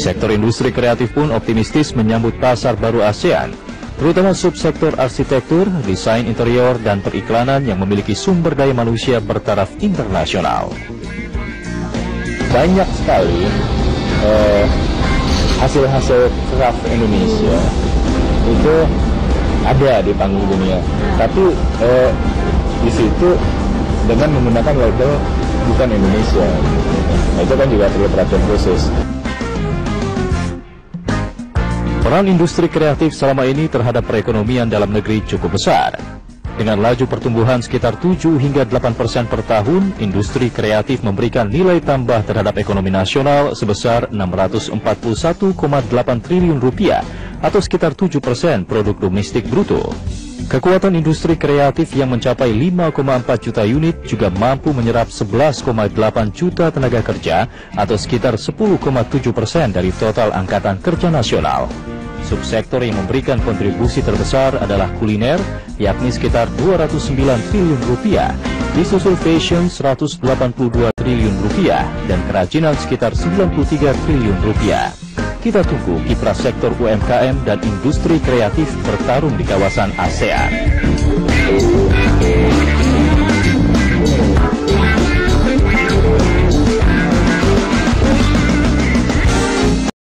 Sektor industri kreatif pun optimistis menyambut pasar baru ASEAN, terutama subsektor arsitektur, desain interior, dan periklanan yang memiliki sumber daya manusia bertaraf internasional. Banyak sekali hasil-hasil craft Indonesia itu ada di panggung dunia, tapi di situ dengan menggunakan label bukan Indonesia. Nah, itu kan juga perlu perhatian khusus. Peran industri kreatif selama ini terhadap perekonomian dalam negeri cukup besar. Dengan laju pertumbuhan sekitar 7 hingga 8% per tahun, industri kreatif memberikan nilai tambah terhadap ekonomi nasional sebesar 641,8 triliun rupiah atau sekitar 7% produk domestik bruto. Kekuatan industri kreatif yang mencapai 5,4 juta unit juga mampu menyerap 11,8 juta tenaga kerja atau sekitar 10,7% dari total angkatan kerja nasional. Subsektor yang memberikan kontribusi terbesar adalah kuliner, yakni sekitar 209 triliun rupiah, disusul fashion 182 triliun rupiah, dan kerajinan sekitar 93 triliun rupiah. Kita tunggu kiprah sektor UMKM dan industri kreatif bertarung di kawasan ASEAN.